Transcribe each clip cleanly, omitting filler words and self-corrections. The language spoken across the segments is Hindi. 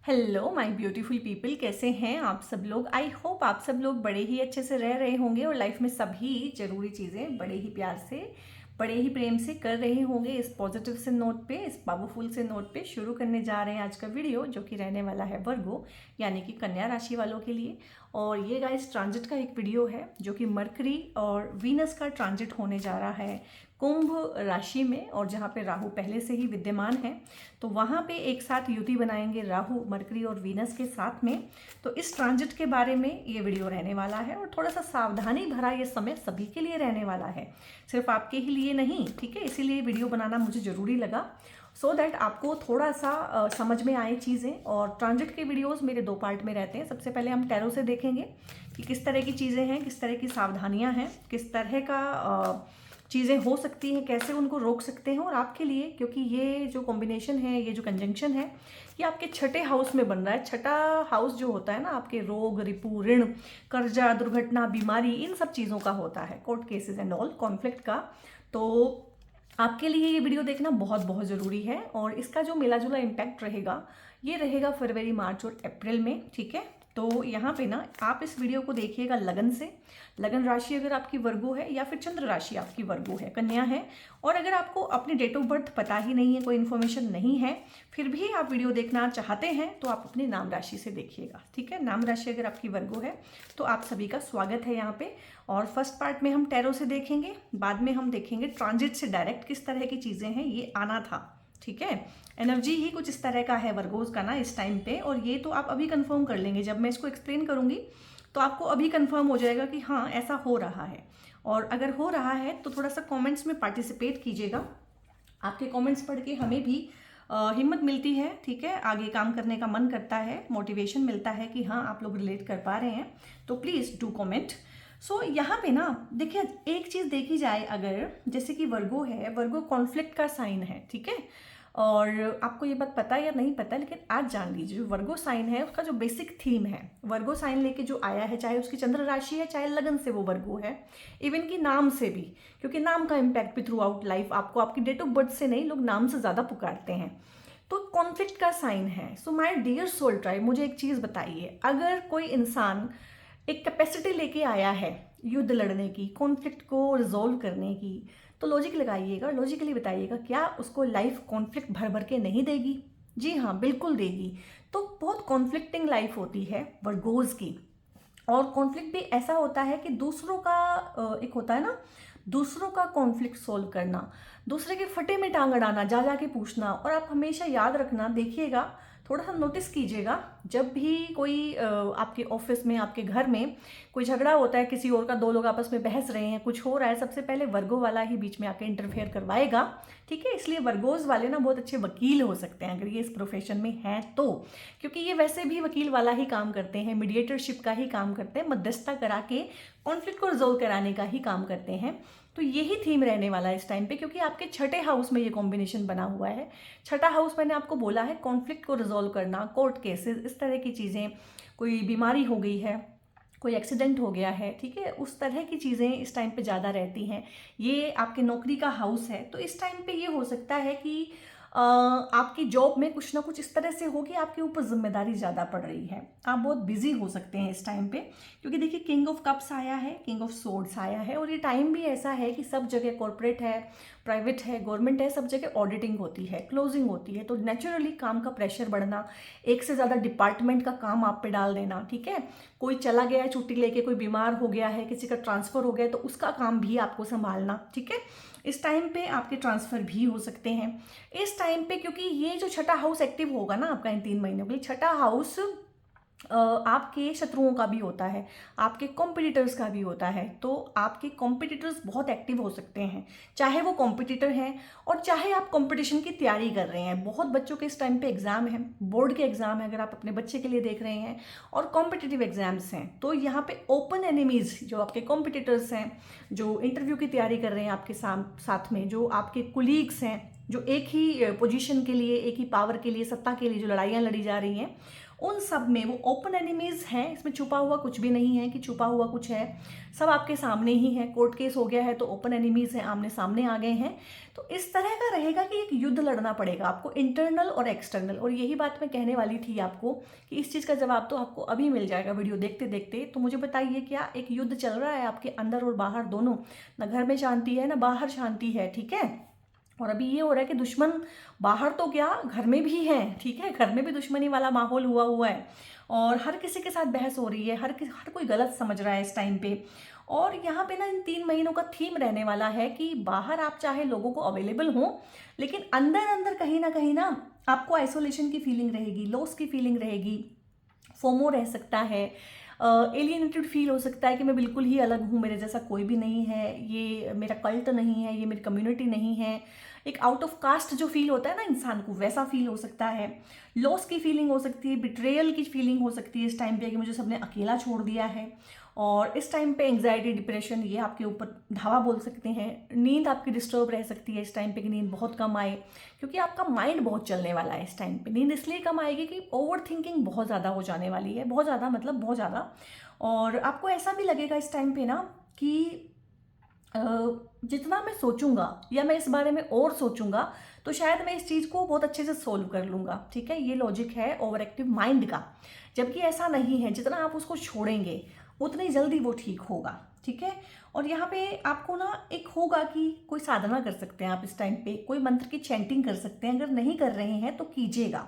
हेलो माय ब्यूटीफुल पीपल, कैसे हैं आप सब लोग। आई होप आप सब लोग बड़े ही अच्छे से रह रहे होंगे और लाइफ में सभी ज़रूरी चीज़ें बड़े ही प्यार से, बड़े ही प्रेम से कर रहे होंगे। इस पॉजिटिव से नोट पे, इस पावरफुल से नोट पे शुरू करने जा रहे हैं आज का वीडियो, जो कि रहने वाला है वर्गो यानी कि कन्या राशि वालों के लिए। और ये गाइस ट्रांजिट का एक वीडियो है, जो कि मरकरी और वीनस का ट्रांजिट होने जा रहा है कुंभ राशि में, और जहाँ पे राहु पहले से ही विद्यमान है, तो वहाँ पे एक साथ युति बनाएंगे राहु, मरकरी और वीनस के साथ में। तो इस ट्रांजिट के बारे में ये वीडियो रहने वाला है, और थोड़ा सा सावधानी भरा ये समय सभी के लिए रहने वाला है, सिर्फ आपके ही लिए नहीं, ठीक है। इसीलिए वीडियो बनाना मुझे ज़रूरी लगा, सो दैट आपको थोड़ा सा समझ में आए चीज़ें। और ट्रांजिट के वीडियोस मेरे दो पार्ट में रहते हैं। सबसे पहले हम टैरो से देखेंगे कि किस तरह की चीज़ें हैं, किस तरह की सावधानियां हैं, किस तरह का चीज़ें हो सकती हैं, कैसे उनको रोक सकते हैं। और आपके लिए, क्योंकि ये जो कॉम्बिनेशन है, ये जो कंजंक्शन है, ये आपके छठे हाउस में बन रहा है। छठा हाउस जो होता है ना, आपके रोग, रिपू, ऋण, कर्जा, दुर्घटना, बीमारी, इन सब चीज़ों का होता है, court cases and all, conflict का। तो आपके लिए ये वीडियो देखना बहुत बहुत ज़रूरी है। और इसका जो मिला जुला इम्पैक्ट रहेगा, ये रहेगा फरवरी, मार्च और अप्रैल में, ठीक है। तो यहाँ पे ना आप इस वीडियो को देखिएगा लगन से। लगन राशि अगर आपकी वर्गो है, या फिर चंद्र राशि आपकी वर्गो है, कन्या है, और अगर आपको अपनी डेट ऑफ बर्थ पता ही नहीं है, कोई इन्फॉर्मेशन नहीं है, फिर भी आप वीडियो देखना चाहते हैं, तो आप अपनी नाम राशि से देखिएगा, ठीक है। नाम राशि अगर आपकी वर्गो है तो आप सभी का स्वागत है यहाँ पे। और फर्स्ट पार्ट में हम टैरो से देखेंगे, बाद में हम देखेंगे ट्रांजिट से डायरेक्ट किस तरह की चीज़ें हैं, ये आना था, ठीक है। एनर्जी ही कुछ इस तरह का है वर्गोज का ना इस टाइम पे। और ये तो आप अभी कंफर्म कर लेंगे, जब मैं इसको एक्सप्लेन करूंगी तो आपको अभी कंफर्म हो जाएगा कि हाँ ऐसा हो रहा है। और अगर हो रहा है तो थोड़ा सा कमेंट्स में पार्टिसिपेट कीजिएगा। आपके कमेंट्स पढ़ के हमें भी हिम्मत मिलती है, ठीक है, आगे काम करने का मन करता है, मोटिवेशन मिलता है कि हाँ आप लोग रिलेट कर पा रहे हैं। तो प्लीज़ डू कमेंट। सो यहाँ पे ना देखिए, एक चीज़ देखी जाए, अगर जैसे कि वर्गो है, वर्गो कॉन्फ्लिक्ट का साइन है, ठीक है। और आपको ये बात पता या नहीं पता, लेकिन आज जान लीजिए, जो वर्गो साइन है उसका जो बेसिक थीम है, वर्गो साइन लेके जो आया है, चाहे उसकी चंद्र राशि है, चाहे लगन से वो वर्गो है, इवन कि नाम से भी, क्योंकि नाम का इम्पैक्ट भी थ्रू आउट लाइफ आपको आपकी डेट ऑफ बर्थ से नहीं, लोग नाम से ज़्यादा पुकारते हैं, तो कॉन्फ्लिक्ट का साइन है। So my dear soul tribe, मुझे एक चीज़ बताइए, अगर कोई इंसान एक कैपेसिटी लेके आया है युद्ध लड़ने की, कॉन्फ्लिक्ट को रिजोल्व करने की, तो लॉजिक लगाइएगा, लॉजिकली बताइएगा, क्या उसको लाइफ कॉन्फ्लिक्ट भर भर के नहीं देगी? जी हाँ, बिल्कुल देगी। तो बहुत कॉन्फ्लिक्टिंग लाइफ होती है वर्गोज की। और कॉन्फ्लिक्ट भी ऐसा होता है कि दूसरों का एक होता है ना, दूसरों का कॉन्फ्लिक्ट सोल्व करना, दूसरे के फटे में टांग अड़ाना, जा जा के पूछना। और आप हमेशा याद रखना, देखिएगा, थोड़ा सा नोटिस कीजिएगा, जब भी कोई आपके ऑफिस में, आपके घर में कोई झगड़ा होता है, किसी और का, दो लोग आपस में बहस रहे हैं, कुछ हो रहा है, सबसे पहले वर्गो वाला ही बीच में आके इंटरफेयर करवाएगा, ठीक है। इसलिए वर्गोज वाले ना बहुत अच्छे वकील हो सकते हैं अगर ये इस प्रोफेशन में हैं तो, क्योंकि ये वैसे भी वकील वाला ही काम करते हैं, मीडिएटरशिप का ही काम करते हैं, मध्यस्थता करा के कॉन्फ्लिक्ट को रिजोल्व कराने का ही काम करते हैं। तो यही थीम रहने वाला है इस टाइम पे, क्योंकि आपके छठे हाउस में ये कॉम्बिनेशन बना हुआ है। छठा हाउस मैंने आपको बोला है कॉन्फ्लिक्ट को रिजोल्व करना, कोर्ट केसेस, इस तरह की चीज़ें, कोई बीमारी हो गई है, कोई एक्सीडेंट हो गया है, ठीक है, उस तरह की चीज़ें इस टाइम पे ज़्यादा रहती हैं। ये आपके नौकरी का हाउस है, तो इस टाइम पे ये हो सकता है कि आपकी जॉब में कुछ ना कुछ इस तरह से हो कि आपके ऊपर जिम्मेदारी ज़्यादा पड़ रही है, आप बहुत बिजी हो सकते हैं इस टाइम पे। क्योंकि देखिए, किंग ऑफ कप्स आया है, किंग ऑफ सोर्ड्स आया है, और ये टाइम भी ऐसा है कि सब जगह, कॉर्पोरेट है, प्राइवेट है, गवर्नमेंट है, सब जगह ऑडिटिंग होती है, क्लोजिंग होती है, तो नेचुरली काम का प्रेशर बढ़ना, एक से ज़्यादा डिपार्टमेंट का काम आप पे डाल देना, ठीक है। कोई चला गया है छुट्टी लेके, कोई बीमार हो गया है, किसी का ट्रांसफ़र हो गया, तो उसका काम भी आपको संभालना, ठीक है। इस टाइम पे आपके ट्रांसफ़र भी हो सकते हैं इस टाइम पे, क्योंकि ये जो छठा हाउस एक्टिव होगा ना आपका इन 3 महीनों के लिए, छठा हाउस आपके शत्रुओं का भी होता है, आपके कॉम्पिटिटर्स का भी होता है। तो आपके कॉम्पिटिटर्स बहुत एक्टिव हो सकते हैं, चाहे वो कॉम्पिटिटर हैं और चाहे आप कंपटीशन की तैयारी कर रहे हैं। बहुत बच्चों के इस टाइम पे एग्जाम है, बोर्ड के एग्जाम है, अगर आप अपने बच्चे के लिए देख रहे हैं, और कॉम्पिटिटिव एग्जाम्स हैं, तो यहाँ पे ओपन एनिमीज जो आपके कॉम्पिटिटर्स हैं, जो इंटरव्यू की तैयारी कर रहे हैं आपके साथ में, जो आपके कुलीग्स हैं, जो एक ही पोजीशन के लिए, एक ही पावर के लिए, सत्ता के लिए जो लड़ाइयाँ लड़ी जा रही हैं, उन सब में वो ओपन एनिमीज हैं। इसमें छुपा हुआ कुछ भी नहीं है कि छुपा हुआ कुछ है, सब आपके सामने ही है। कोर्ट केस हो गया है तो ओपन एनिमीज हैं, आमने सामने आ गए हैं। तो इस तरह का रहेगा कि एक युद्ध लड़ना पड़ेगा आपको, इंटरनल और एक्सटर्नल। और यही बात मैं कहने वाली थी आपको कि इस चीज़ का जवाब तो आपको अभी मिल जाएगा वीडियो देखते देखते। तो मुझे बताइए, क्या एक युद्ध चल रहा है आपके अंदर और बाहर दोनों? ना घर में शांति है ना बाहर शांति है, ठीक है। और अभी ये हो रहा है कि दुश्मन बाहर तो क्या, घर में भी है, ठीक है। घर में भी दुश्मनी वाला माहौल हुआ है और हर किसी के साथ बहस हो रही है, हर कोई गलत समझ रहा है इस टाइम पे। और यहाँ पे ना इन 3 महीनों का थीम रहने वाला है कि बाहर आप चाहे लोगों को अवेलेबल हो, लेकिन अंदर अंदर कहीं ना आपको आइसोलेशन की फीलिंग रहेगी, लॉस की फीलिंग रहेगी, फोमो रह सकता है, एलियनेटेड फील हो सकता है कि मैं बिल्कुल ही अलग हूँ, मेरे जैसा कोई भी नहीं है, ये मेरा कल्ट नहीं है, ये मेरी कम्युनिटी नहीं है। एक आउट ऑफ कास्ट जो फील होता है ना इंसान को, वैसा फील हो सकता है। लॉस की फीलिंग हो सकती है, बिट्रेयल की फीलिंग हो सकती है इस टाइम पे कि मुझे सबने अकेला छोड़ दिया है। और इस टाइम पे एंग्जाइटी, डिप्रेशन ये आपके ऊपर धावा बोल सकते हैं। नींद आपकी डिस्टर्ब रह सकती है इस टाइम पे कि नींद बहुत कम आए, क्योंकि आपका माइंड बहुत चलने वाला है इस टाइम पे। नींद इसलिए कम आएगी कि ओवर थिंकिंग बहुत ज़्यादा हो जाने वाली है, बहुत ज़्यादा मतलब बहुत ज़्यादा। और आपको ऐसा भी लगेगा इस टाइम पे ना कि जितना मैं सोचूंगा या मैं इस बारे में और सोचूंगा तो शायद मैं इस चीज़ को बहुत अच्छे से सोल्व कर लूँगा, ठीक है। ये लॉजिक है ओवर एक्टिव माइंड का। जबकि ऐसा नहीं है, जितना आप उसको छोड़ेंगे उतनी जल्दी वो ठीक होगा, ठीक है। और यहाँ पे आपको ना एक होगा कि कोई साधना कर सकते हैं आप इस टाइम पे, कोई मंत्र की चैंटिंग कर सकते हैं। अगर नहीं कर रहे हैं तो कीजिएगा,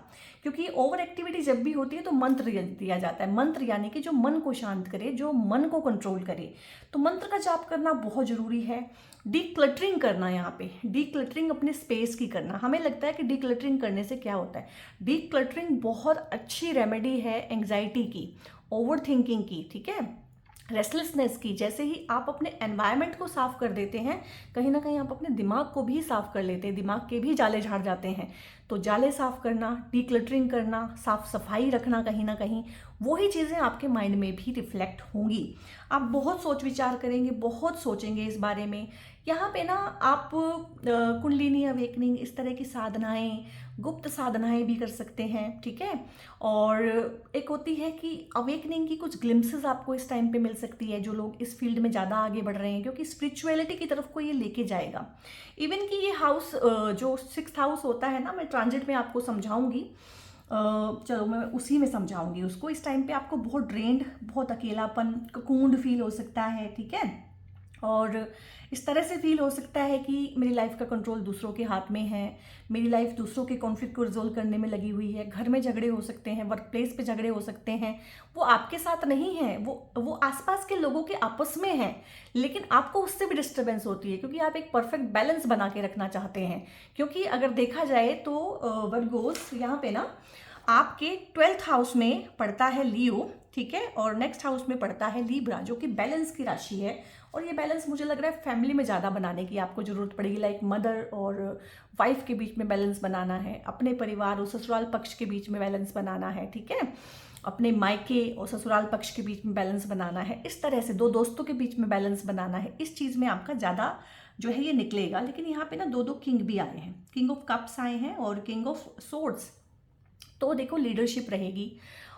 क्योंकि ओवर एक्टिविटी जब भी होती है तो मंत्र दिया जाता है। मंत्र यानी कि जो मन को शांत करे, जो मन को कंट्रोल करे। तो मंत्र का जाप करना बहुत जरूरी है। डीक्लटरिंग करना, यहाँ पे डीक्लटरिंग अपने स्पेस की करना। हमें लगता है कि डीक्लटरिंग करने से क्या होता है। डीक्लटरिंग बहुत अच्छी रेमेडी है एंग्जाइटी की, ओवर थिंकिंग की, ठीक है, रेस्टलेसनेस की। जैसे ही आप अपने एनवायरनमेंट को साफ कर देते हैं, कहीं ना कहीं आप अपने दिमाग को भी साफ कर लेते हैं, दिमाग के भी जाले झाड़ जाते हैं। तो जाले साफ करना, डीक्लटरिंग करना, साफ सफाई रखना, कहीं ना कहीं वही चीज़ें आपके माइंड में भी रिफ्लेक्ट होंगी। आप बहुत सोच विचार करेंगे, बहुत सोचेंगे इस बारे में। यहाँ पे ना आप कुंडलिनी अवेकनिंग, इस तरह की साधनाएं, गुप्त साधनाएं भी कर सकते हैं, ठीक है। और एक होती है कि अवेकनिंग की कुछ ग्लिम्सेस आपको इस टाइम पे मिल सकती है, जो लोग इस फील्ड में ज़्यादा आगे बढ़ रहे हैं, क्योंकि स्पिरिचुअलिटी की तरफ को ये लेके जाएगा। इवन कि ये हाउस जो 6th हाउस होता है ना, मैं ट्रांजिट में आपको समझाऊंगी, चलो मैं उसी में समझाऊंगी उसको। इस टाइम पे आपको बहुत ड्रेन्ड, बहुत अकेलापन, ककून्ड फील हो सकता है, ठीक है। और इस तरह से फील हो सकता है कि मेरी लाइफ का कंट्रोल दूसरों के हाथ में है, मेरी लाइफ दूसरों के कॉन्फ्लिक्ट को रिजोल्व करने में लगी हुई है। घर में झगड़े हो सकते हैं, वर्क प्लेस पे झगड़े हो सकते हैं, वो आपके साथ नहीं है, वो आसपास के लोगों के आपस में है, लेकिन आपको उससे भी डिस्टर्बेंस होती है, क्योंकि आप एक परफेक्ट बैलेंस बना के रखना चाहते हैं। क्योंकि अगर देखा जाए तो वर्गोस यहाँ पे ना आपके 12th हाउस में पड़ता है लियो, ठीक है, और नेक्स्ट हाउस में पड़ता है लीब्रा, जो कि बैलेंस की राशि है। और ये बैलेंस मुझे लग रहा है फैमिली में ज़्यादा बनाने की आपको ज़रूरत पड़ेगी। लाइक मदर और वाइफ के बीच में बैलेंस बनाना है, अपने परिवार और ससुराल पक्ष के बीच में बैलेंस बनाना है, ठीक है, अपने मायके और ससुराल पक्ष के बीच में बैलेंस बनाना है। इस तरह से दो दोस्तों के बीच में बैलेंस बनाना है। इस चीज़ में आपका ज़्यादा जो है ये निकलेगा। लेकिन यहाँ पे ना दो किंग भी आए हैं, किंग ऑफ कप्स आए हैं और किंग ऑफ सोर्ड्स। तो देखो लीडरशिप रहेगी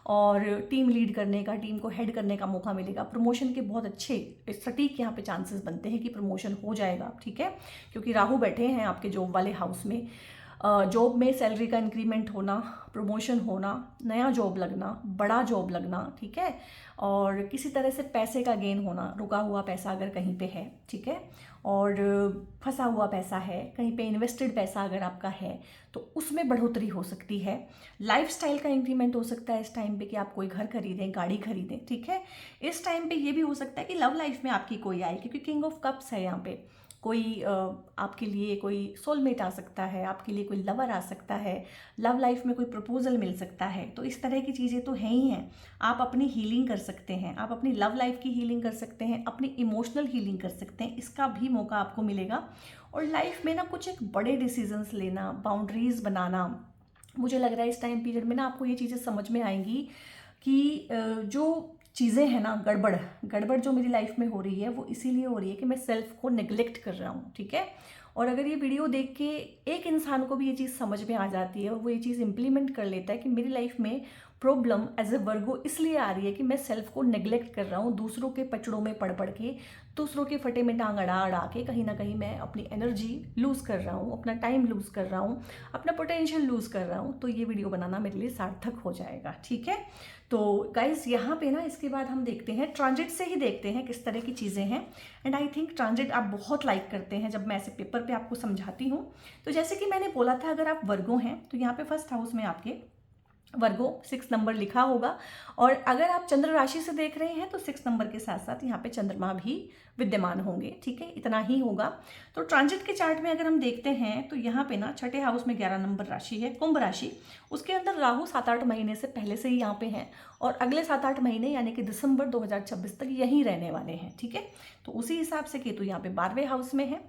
और टीम लीड करने का, टीम को हेड करने का मौका मिलेगा। प्रमोशन के बहुत अच्छे सटीक यहाँ पे चांसेस बनते हैं कि प्रमोशन हो जाएगा, ठीक है, क्योंकि राहु बैठे हैं आपके जॉब वाले हाउस में। जॉब में सैलरी का इंक्रीमेंट होना, प्रमोशन होना, नया जॉब लगना, बड़ा जॉब लगना, ठीक है, और किसी तरह से पैसे का गेन होना, रुका हुआ पैसा अगर कहीं पे है, ठीक है, और फंसा हुआ पैसा है, कहीं पे इन्वेस्टेड पैसा अगर आपका है तो उसमें बढ़ोतरी हो सकती है। लाइफस्टाइल का इंक्रीमेंट हो सकता है इस टाइम पे कि आप कोई घर खरीदें, गाड़ी खरीदें, ठीक है। इस टाइम पे ये भी हो सकता है कि लव लाइफ में आपकी कोई आए, क्योंकि किंग ऑफ कप्स है यहाँ पे। कोई आपके लिए कोई सोलमेट आ सकता है, आपके लिए कोई लवर आ सकता है, लव लाइफ में कोई प्रपोजल मिल सकता है। तो इस तरह की चीज़ें तो हैं ही हैं। आप अपनी हीलिंग कर सकते हैं, आप अपनी लव लाइफ की हीलिंग कर सकते हैं, अपनी इमोशनल हीलिंग कर सकते हैं, इसका भी मौका आपको मिलेगा। और लाइफ में ना कुछ एक बड़े डिसीजंस लेना, बाउंड्रीज बनाना, मुझे लग रहा है इस टाइम पीरियड में ना आपको ये चीज़ें समझ में आएंगी कि जो चीज़ें हैं ना, गड़बड़ जो मेरी लाइफ में हो रही है वो इसीलिए हो रही है कि मैं सेल्फ को नेग्लेक्ट कर रहा हूँ, ठीक है। और अगर ये वीडियो देख के एक इंसान को भी ये चीज़ समझ में आ जाती है और वो ये चीज़ इम्प्लीमेंट कर लेता है कि मेरी लाइफ में प्रॉब्लम एज ए वर्गो इसलिए आ रही है कि मैं सेल्फ को नेग्लेक्ट कर रहा हूँ, दूसरों के पचड़ों में पढ़ पढ़ के, दूसरों के फटे में टांग अड़ा अड़ा के कहीं ना कहीं मैं अपनी एनर्जी लूज़ कर रहा हूँ, अपना टाइम लूज़ कर रहा हूँ, अपना पोटेंशियल लूज़ कर रहा हूँ, तो ये वीडियो बनाना मेरे लिए सार्थक हो जाएगा। ठीक है, तो गाइज यहाँ पे ना इसके बाद हम देखते हैं ट्रांजिट से ही देखते हैं किस तरह की चीज़ें हैं। एंड आई थिंक ट्रांजिट आप बहुत लाइक करते हैं जब मैं ऐसे पेपर पे आपको समझाती हूँ। तो जैसे कि मैंने बोला था, अगर आप वर्गो हैं तो यहाँ पे फर्स्ट हाउस में आपके वर्गो 6 नंबर लिखा होगा, और अगर आप चंद्र राशि से देख रहे हैं तो 6 नंबर के साथ साथ यहाँ पे चंद्रमा भी विद्यमान होंगे। ठीक है, इतना ही होगा। तो ट्रांजिट के चार्ट में अगर हम देखते हैं तो यहाँ पे ना छठे हाउस में 11 नंबर राशि है कुंभ राशि, उसके अंदर राहु 7-8 महीने से पहले से ही यहाँ पे हैं और अगले 7-8 महीने यानी कि दिसंबर 2026 तक यहीं रहने वाले हैं। ठीक है, तो उसी हिसाब से केतु यहाँ पे 12वें हाउस में है।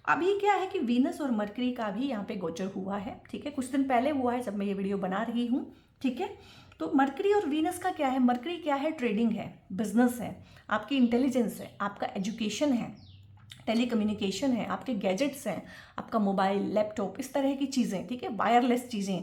अभी क्या है कि वीनस और मरकरी का भी यहाँ पे गोचर हुआ है। ठीक है, कुछ दिन पहले हुआ है जब मैं ये वीडियो बना रही हूँ। ठीक है, तो मरकरी और वीनस का क्या है, मरकरी क्या है, ट्रेडिंग है, बिजनेस है, आपकी इंटेलिजेंस है, आपका एजुकेशन है, टेलीकम्युनिकेशन है, आपके गैजेट्स हैं, आपका मोबाइल, लैपटॉप, इस तरह की चीज़ें। ठीक है, वायरलेस चीज़ें,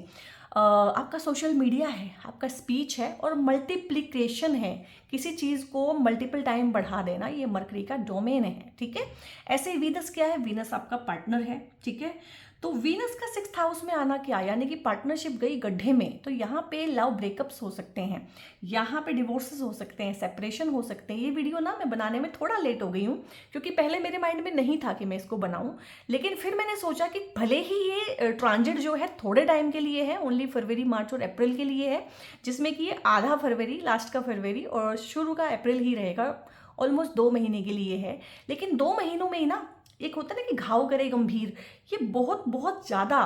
आपका सोशल मीडिया है, आपका स्पीच है और मल्टीप्लिकेशन है, किसी चीज़ को मल्टीपल टाइम बढ़ा देना, ये मरकरी का डोमेन है। ठीक है, ऐसे ही वीनस क्या है, वीनस आपका पार्टनर है। ठीक है, तो वीनस का 6th हाउस में आना क्या, यानी कि पार्टनरशिप गई गड्ढे में, तो यहाँ पे लव ब्रेकअप्स हो सकते हैं, यहाँ पे डिवोर्सेस हो सकते हैं, सेपरेशन हो सकते हैं। ये वीडियो ना मैं बनाने में थोड़ा लेट हो गई हूँ क्योंकि पहले मेरे माइंड में नहीं था कि मैं इसको बनाऊँ, लेकिन फिर मैंने सोचा कि भले ही ये ट्रांजिट जो है थोड़े टाइम के लिए है, ओनली फरवरी, मार्च और अप्रैल के लिए है, जिसमें कि ये आधा फरवरी, लास्ट का फरवरी और शुरू का अप्रैल ही रहेगा, ऑलमोस्ट 2 महीने के लिए है। लेकिन 2 महीनों में ही ना एक होता है ना कि घाव करे गंभीर, ये बहुत बहुत ज़्यादा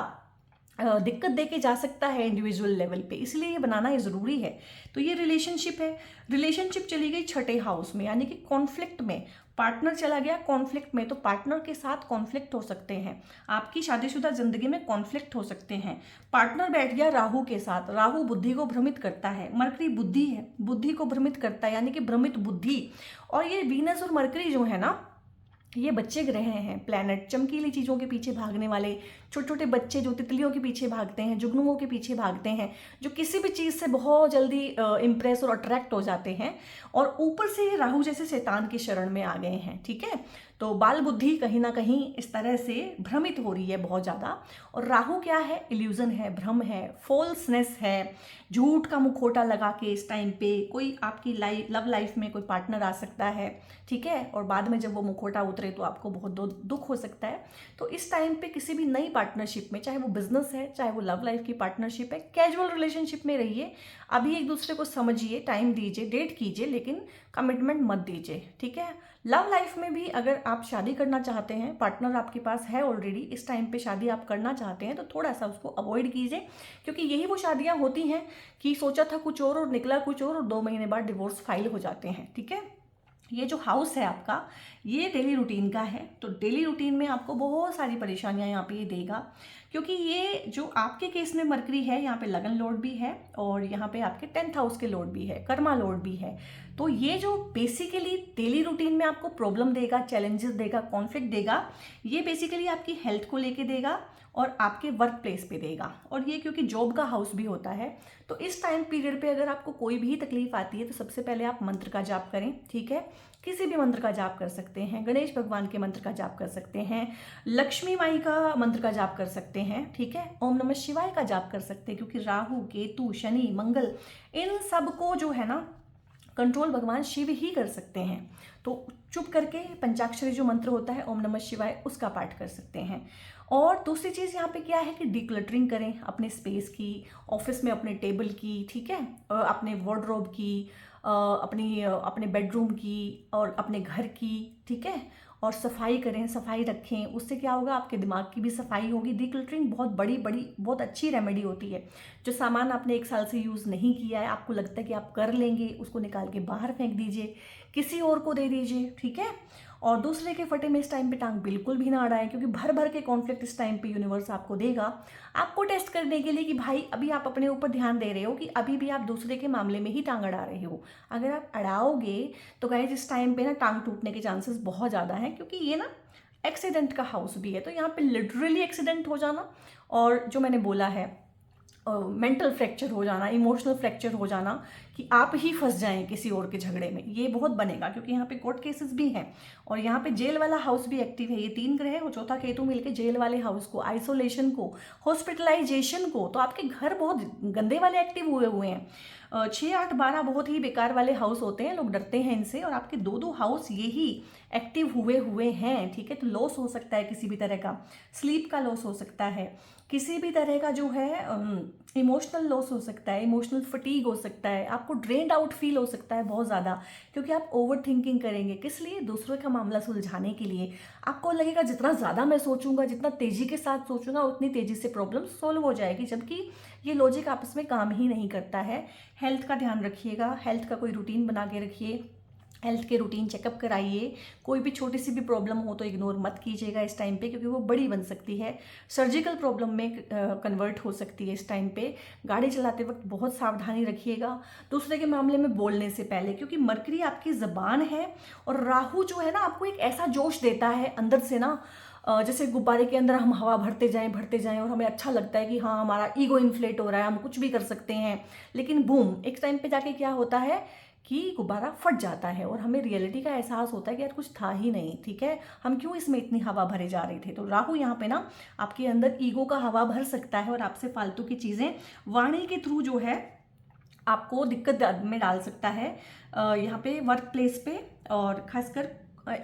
दिक्कत दे के जा सकता है इंडिविजुअल लेवल पे, इसलिए ये बनाना ये ज़रूरी है। तो ये रिलेशनशिप है, रिलेशनशिप चली गई छठे हाउस में, यानी कि कॉन्फ्लिक्ट में, पार्टनर चला गया कॉन्फ्लिक्ट में, तो पार्टनर के साथ कॉन्फ्लिक्ट हो सकते हैं, आपकी शादीशुदा जिंदगी में कॉन्फ्लिक्ट हो सकते हैं। पार्टनर बैठ गया राहु के साथ, राहु बुद्धि को भ्रमित करता है, मरकरी बुद्धि है, बुद्धि को भ्रमित करता है, यानी कि भ्रमित बुद्धि। और ये वीनस और मरकरी जो है ना, ये बच्चे ग्रह हैं, प्लैनेट, चमकीली चीज़ों के पीछे भागने वाले, छोटे छोटे बच्चे जो तितलियों के पीछे भागते हैं, जुगनुओं के पीछे भागते हैं, जो किसी भी चीज़ से बहुत जल्दी इम्प्रेस और अट्रैक्ट हो जाते हैं, और ऊपर से ये राहु जैसे शैतान की शरण में आ गए हैं। ठीक है, तो बाल बुद्धि कहीं ना कहीं इस तरह से भ्रमित हो रही है बहुत ज़्यादा। और राहु क्या है, इल्यूजन है, भ्रम है, फॉल्सनेस है, झूठ का मुखौटा लगा के इस टाइम पे कोई आपकी लव लाइफ में कोई पार्टनर आ सकता है। ठीक है, और बाद में जब वो मुखौटा उतरे तो आपको बहुत दुख हो सकता है। तो इस टाइम पे किसी भी नई पार्टनरशिप में, चाहे वो बिजनेस है, चाहे वो लव लाइफ की पार्टनरशिप है, कैजुअल रिलेशनशिप में रहिए, अभी एक दूसरे को समझिए, टाइम दीजिए, डेट कीजिए, लेकिन कमिटमेंट मत दीजिए। ठीक है, लव लाइफ में भी अगर आप शादी करना चाहते हैं, पार्टनर आपके पास है ऑलरेडी, इस टाइम पे शादी आप करना चाहते हैं, तो थोड़ा सा उसको अवॉइड कीजिए, क्योंकि यही वो शादियां होती हैं कि सोचा था कुछ और निकला कुछ और 2 महीने बाद डिवोर्स फाइल हो जाते हैं। ठीक है, ये जो हाउस है आपका, ये डेली रूटीन का है, तो डेली रूटीन में आपको बहुत सारी परेशानियां यहाँ पे ये देगा, क्योंकि ये जो आपके केस में मरकरी है, यहाँ पे लगन लॉर्ड भी है और यहाँ पे आपके 10th हाउस के लॉर्ड भी है, कर्मा लॉर्ड भी है। तो ये जो बेसिकली डेली रूटीन में आपको प्रॉब्लम देगा, चैलेंजेस देगा, कॉन्फ्लिक्ट देगा, ये बेसिकली आपकी हेल्थ को लेके देगा और आपके वर्क प्लेस पे देगा। और ये क्योंकि जॉब का हाउस भी होता है, तो इस टाइम पीरियड पे अगर आपको कोई भी तकलीफ आती है तो सबसे पहले आप मंत्र का जाप करें। ठीक है, किसी भी मंत्र का जाप कर सकते हैं, गणेश भगवान के मंत्र का जाप कर सकते हैं, लक्ष्मी माई का मंत्र का जाप कर सकते हैं। ठीक है, ओम नमः शिवाय का जाप कर सकते हैं, क्योंकि राहु, केतु, शनि, मंगल, इन सब को जो है ना कंट्रोल भगवान शिव ही कर सकते हैं। तो चुप करके पंचाक्षरी जो मंत्र होता है ओम नमः शिवाय, उसका पाठ कर सकते हैं। और दूसरी चीज़ यहाँ पे क्या है कि डिक्लटरिंग करें अपने स्पेस की, ऑफिस में अपने टेबल की, ठीक है, अपने वार्डरोब की, अपने बेडरूम की और अपने घर की। ठीक है, और सफाई करें, सफाई रखें, उससे क्या होगा, आपके दिमाग की भी सफाई होगी। डिक्लटरिंग बहुत बड़ी बहुत अच्छी रेमेडी होती है। जो सामान आपने 1 साल से यूज़ नहीं किया है, आपको लगता है कि आप कर लेंगे, उसको निकाल के बाहर फेंक दीजिए, किसी और को दे दीजिए। ठीक है, और दूसरे के फटे में इस टाइम पे टांग बिल्कुल भी ना अड़ाएं, क्योंकि भर भर के कॉन्फ्लिक्ट इस टाइम पे यूनिवर्स आपको देगा, आपको टेस्ट करने के लिए कि भाई अभी आप अपने ऊपर ध्यान दे रहे हो कि अभी भी आप दूसरे के मामले में ही टांग अड़ा रहे हो। अगर आप अड़ाओगे तो गाइस इस टाइम पे ना टांग टूटने के चांसेस बहुत ज़्यादा हैं, क्योंकि ये ना एक्सीडेंट का हाउस भी है, तो यहाँ पे लिटरली एक्सीडेंट हो जाना, और जो मैंने बोला है मेंटल फ्रैक्चर हो जाना, इमोशनल फ्रैक्चर हो जाना, कि आप ही फंस जाएं किसी और के झगड़े में, ये बहुत बनेगा, क्योंकि यहाँ पे कोर्ट केसेस भी हैं। और यहाँ पे जेल वाला हाउस भी एक्टिव है, ये 3 ग्रह और चौथा केतु मिलके जेल वाले हाउस को, आइसोलेशन को, हॉस्पिटलाइजेशन को, तो आपके घर बहुत गंदे वाले एक्टिव हुए हुए हैं। 6, 8, 12 बहुत ही बेकार वाले हाउस होते हैं, लोग डरते हैं इनसे, और आपके 2 हाउस यही एक्टिव हुए हैं, ठीक है। तो लॉस हो सकता है किसी भी तरह का, स्लीप का लॉस हो सकता है, किसी भी तरह का जो है इमोशनल लॉस हो सकता है, इमोशनल फटीग हो सकता है, आपको ड्रेन्ड आउट फील हो सकता है बहुत ज़्यादा, क्योंकि आप ओवर थिंकिंग करेंगे। किस लिए? दूसरों का मामला सुलझाने के लिए। आपको लगेगा जितना ज़्यादा मैं सोचूंगा, जितना तेज़ी के साथ सोचूंगा, उतनी तेज़ी से प्रॉब्लम सॉल्व हो जाएगी, जबकि ये लॉजिक आपस में काम ही नहीं करता है। हेल्थ का ध्यान रखिएगा, हेल्थ का कोई रूटीन बना के रखिए, हेल्थ के रूटीन चेकअप कराइए। कोई भी छोटी सी भी प्रॉब्लम हो तो इग्नोर मत कीजिएगा इस टाइम पे, क्योंकि वो बड़ी बन सकती है, सर्जिकल प्रॉब्लम में कन्वर्ट हो सकती है इस टाइम पे। गाड़ी चलाते वक्त बहुत सावधानी रखिएगा दूसरे के मामले में बोलने से पहले, क्योंकि मरकरी आपकी ज़बान है, और राहु जो है ना आपको एक ऐसा जोश देता है अंदर से ना, जैसे गुब्बारे के अंदर हम हवा भरते जाएं और हमें अच्छा लगता है कि हाँ हमारा ईगो इन्फ्लेट हो रहा है, हम कुछ भी कर सकते हैं। लेकिन बूम, एक टाइम पे जाके क्या होता है कि गुब्बारा फट जाता है, और हमें रियलिटी का एहसास होता है कि यार कुछ था ही नहीं, ठीक है, हम क्यों इसमें इतनी हवा भरे जा रहे थे। तो राहु यहाँ पे ना आपके अंदर ईगो का हवा भर सकता है, और आपसे फालतू की चीज़ें वाणी के थ्रू जो है आपको दिक्कत में डाल सकता है यहाँ पे वर्क प्लेस पे। और खासकर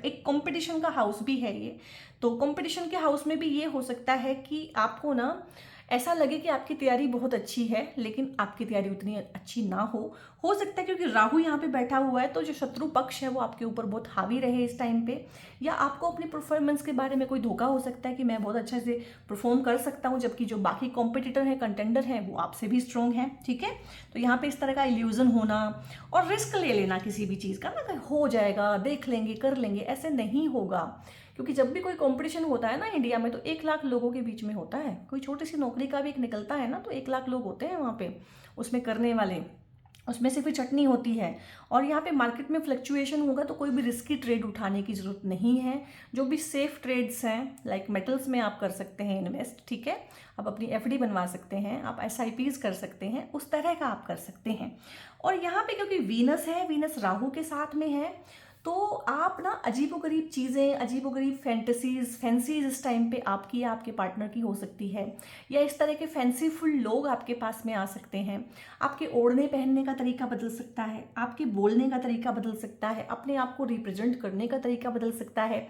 एक कंपटीशन का हाउस भी है ये, तो कंपटीशन के हाउस में भी ये हो सकता है कि आपको ना ऐसा लगे कि आपकी तैयारी बहुत अच्छी है, लेकिन आपकी तैयारी उतनी अच्छी ना हो सकता है क्योंकि राहु यहाँ पे बैठा हुआ है, तो जो शत्रु पक्ष है वो आपके ऊपर बहुत हावी रहे इस टाइम पे, या आपको अपनी परफॉर्मेंस के बारे में कोई धोखा हो सकता है कि मैं बहुत अच्छे से परफॉर्म कर सकता हूँ, जबकि जो बाकी कॉम्पिटिटर हैं, कंटेंडर हैं, वो आपसे भी स्ट्रॉन्ग हैं, ठीक है। तो यहाँ पे इस तरह का इल्यूजन होना और रिस्क ले लेना किसी भी चीज़ का ना, हो जाएगा, देख लेंगे, कर लेंगे, ऐसे नहीं होगा। क्योंकि जब भी कोई कंपटीशन होता है ना इंडिया में, तो 1 लाख लोगों के बीच में होता है। कोई छोटी सी नौकरी का भी एक निकलता है ना, तो 1 लाख लोग होते हैं वहाँ पे उसमें करने वाले, उसमें से फिर चटनी होती है। और यहाँ पे मार्केट में फ्लक्चुएशन होगा, तो कोई भी रिस्की ट्रेड उठाने की ज़रूरत नहीं है। जो भी सेफ ट्रेड्स हैं, लाइक मेटल्स में आप कर सकते हैं इन्वेस्ट, ठीक है, आप अपनी एफडी बनवा सकते हैं, आप एसआईपीज कर सकते हैं, उस तरह का आप कर सकते हैं। और यहाँ पे क्योंकि वीनस है, वीनस राहु के साथ में है, तो आप ना अजीबोगरीब चीज़ें, अजीबोगरीब फैंसीज इस टाइम पे आपकी या आपके पार्टनर की हो सकती है, या इस तरह के फैंसीफुल लोग आपके पास में आ सकते हैं। आपके ओढ़ने पहनने का तरीका बदल सकता है, आपके बोलने का तरीका बदल सकता है, अपने आप को रिप्रेजेंट करने का तरीका बदल सकता है।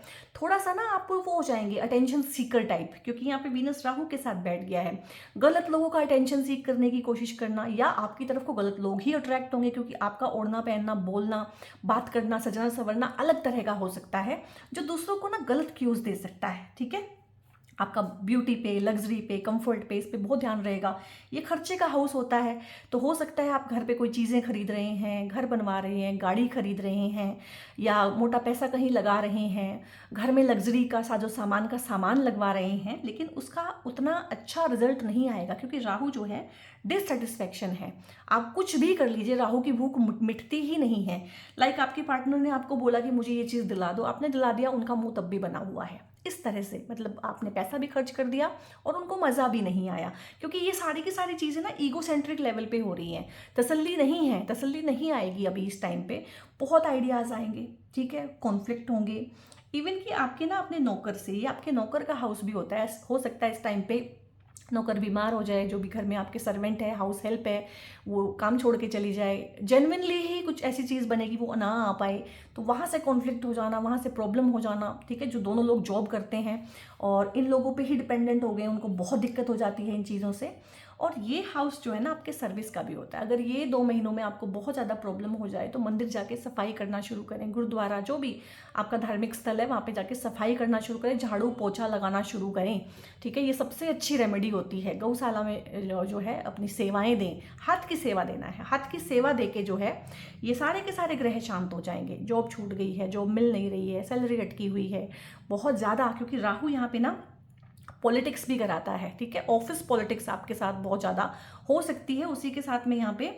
थोड़ा सा ना आप वो हो जाएंगे अटेंशन सीकर टाइप, क्योंकि यहाँ पे वीनस राहु के साथ बैठ गया है। गलत लोगों का अटेंशन सीख करने की कोशिश करना, या आपकी तरफ को गलत लोग ही अट्रैक्ट होंगे, क्योंकि आपका ओढ़ना पहनना, बोलना, बात करना, सजना वरना अलग तरह का हो सकता है, जो दूसरों को ना गलत क्यूज दे सकता है, ठीक है। आपका ब्यूटी पे, लग्जरी पे, कंफर्ट पे, इस पे बहुत ध्यान रहेगा। ये खर्चे का हाउस होता है, तो हो सकता है आप घर पे कोई चीज़ें खरीद रहे हैं, घर बनवा रहे हैं, गाड़ी खरीद रहे हैं, या मोटा पैसा कहीं लगा रहे हैं, घर में लग्जरी का साजो सामान का सामान लगवा रहे हैं, लेकिन उसका उतना अच्छा रिजल्ट नहीं आएगा, क्योंकि राहु जो है डिससेटिस्फैक्शन है। आप कुछ भी कर लीजिए, राहु की भूख मिटती ही नहीं है। लाइक आपके पार्टनर ने आपको बोला कि मुझे ये चीज़ दिला दो, आपने दिला दिया, उनका मुंह तब भी बना हुआ है, इस तरह से, मतलब आपने पैसा भी खर्च कर दिया और उनको मज़ा भी नहीं आया, क्योंकि ये सारी की सारी चीज़ें ना ईगो सेंट्रिक लेवल पे हो रही हैं। तसल्ली नहीं है, तसल्ली नहीं आएगी अभी इस टाइम पे। बहुत आइडियाज़ आएंगे, ठीक है, कॉन्फ्लिक्ट होंगे, इवन कि आपके ना अपने नौकर से, या आपके नौकर का हाउस भी होता है, हो सकता है इस टाइम पे नौकर बीमार हो जाए, जो भी घर में आपके सर्वेंट है, हाउस हेल्प है, वो काम छोड़ के चली जाए, जेन्युइनली ही कुछ ऐसी चीज़ बनेगी वो ना आ पाए, तो वहाँ से कॉन्फ्लिक्ट हो जाना, वहाँ से प्रॉब्लम हो जाना, ठीक है। जो दोनों लोग जॉब करते हैं और इन लोगों पे ही डिपेंडेंट हो गए, उनको बहुत दिक्कत हो जाती है इन चीज़ों से। और ये हाउस जो है ना आपके सर्विस का भी होता है। अगर ये 2 महीनों में आपको बहुत ज़्यादा प्रॉब्लम हो जाए, तो मंदिर जाके सफाई करना शुरू करें, गुरुद्वारा जो भी आपका धार्मिक स्थल है वहाँ पे जाके सफाई करना शुरू करें, झाड़ू पोछा लगाना शुरू करें, ठीक है। ये सबसे अच्छी रेमेडी होती है। गौशाला में जो है अपनी सेवाएं दें, हाथ की सेवा देना है, हाथ की सेवा दे के जो है ये सारे के सारे ग्रह शांत हो जाएंगे। जॉब छूट गई है, जॉब मिल नहीं रही है, सैलरी अटकी हुई है बहुत ज़्यादा, क्योंकि राहु यहाँ पे ना पॉलिटिक्स भी कराता है, ठीक है। ऑफिस पॉलिटिक्स आपके साथ बहुत ज़्यादा हो सकती है, उसी के साथ में यहाँ पे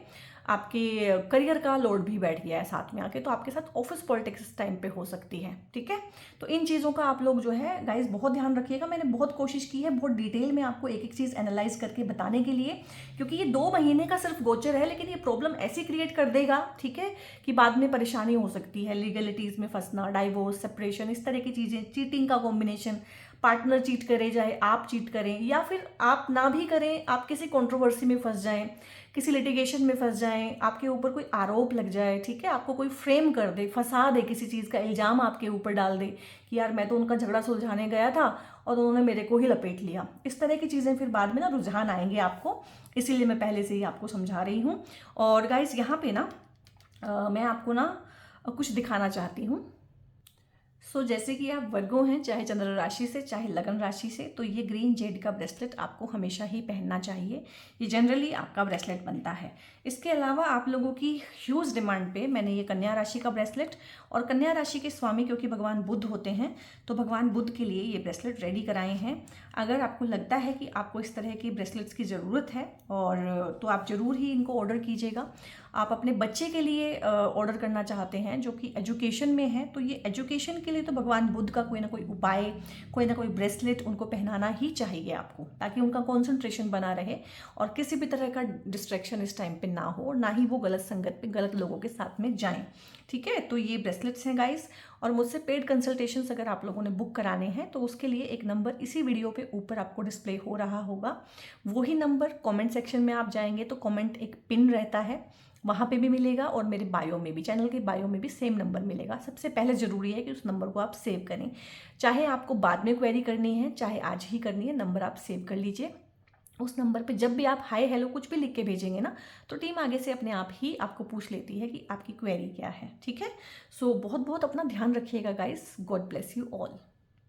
आपके करियर का लोड भी बैठ गया है साथ में आके, तो आपके साथ ऑफिस पॉलिटिक्स इस टाइम पे हो सकती है, ठीक है। तो इन चीज़ों का आप लोग जो है गाइस बहुत ध्यान रखिएगा। मैंने बहुत कोशिश की है बहुत डिटेल में आपको एक एक चीज़ एनालाइज करके बताने के लिए, क्योंकि ये 2 महीने का सिर्फ गोचर है, लेकिन ये प्रॉब्लम ऐसी क्रिएट कर देगा, ठीक है, कि बाद में परेशानी हो सकती है। लीगलिटीज़ में फंसना, डाइवोर्स, सेपरेशन, इस तरह की चीज़ें, चीटिंग का कॉम्बिनेशन, पार्टनर चीट करे, चाहे आप चीट करें या फिर आप ना भी करें, आप किसी कंट्रोवर्सी में फंस जाएं, किसी लिटिगेशन में फंस जाएं, आपके ऊपर कोई आरोप लग जाए, ठीक है, आपको कोई फ्रेम कर दे, फंसा दे, किसी चीज़ का इल्ज़ाम आपके ऊपर डाल दे कि यार मैं तो उनका झगड़ा सुलझाने गया था और उन्होंने मेरे को ही लपेट लिया। इस तरह की चीज़ें फिर बाद में ना रुझान आएंगे आपको, इसीलिए मैं पहले से ही आपको समझा रही हूँ। और गाइज यहाँ पे ना मैं आपको ना कुछ दिखाना चाहती हूँ। जैसे कि आप वर्गों हैं, चाहे चंद्र राशि से चाहे लगन राशि से, तो ये ग्रीन जेड का ब्रेसलेट आपको हमेशा ही पहनना चाहिए। ये जनरली आपका ब्रेसलेट बनता है। इसके अलावा आप लोगों की ह्यूज डिमांड पे मैंने ये कन्या राशि का ब्रेसलेट, और कन्या राशि के स्वामी क्योंकि भगवान बुध होते हैं, तो भगवान बुध के लिए ये ब्रेसलेट रेडी कराए हैं। अगर आपको लगता है कि आपको इस तरह के ब्रेसलेट्स की ज़रूरत है और तो आप ज़रूर ही इनको ऑर्डर कीजिएगा। आप अपने बच्चे के लिए ऑर्डर करना चाहते हैं जो कि एजुकेशन में है, तो ये एजुकेशन के लिए तो भगवान बुध का कोई ना कोई उपाय, कोई ना कोई ब्रेसलेट उनको पहनाना ही चाहिए आपको, ताकि उनका कॉन्सेंट्रेशन बना रहे और किसी भी तरह का डिस्ट्रैक्शन इस टाइम पे ना हो, और ना ही वो गलत संगत पे गलत लोगों के साथ में जाएं, ठीक है। तो ये ब्रेसलेट्स हैं गाइस, और मुझसे पेड कंसल्टेशंस अगर आप लोगों ने बुक कराने हैं तो उसके लिए एक नंबर इसी वीडियो पे ऊपर आपको डिस्प्ले हो रहा होगा, वही नंबर कमेंट सेक्शन में आप जाएंगे तो कमेंट एक पिन रहता है, वहाँ पे भी मिलेगा, और मेरे बायो में भी, चैनल के बायो में भी सेम नंबर मिलेगा। सबसे पहले ज़रूरी है कि उस नंबर को आप सेव करें, चाहे आपको बाद में क्वेरी करनी है चाहे आज ही करनी है, नंबर आप सेव कर लीजिए। उस नंबर पे जब भी आप हाय हेलो कुछ भी लिख के भेजेंगे ना, तो टीम आगे से अपने आप ही आपको पूछ लेती है कि आपकी क्वेरी क्या है, ठीक है। बहुत बहुत अपना ध्यान रखिएगा guys. God bless you all.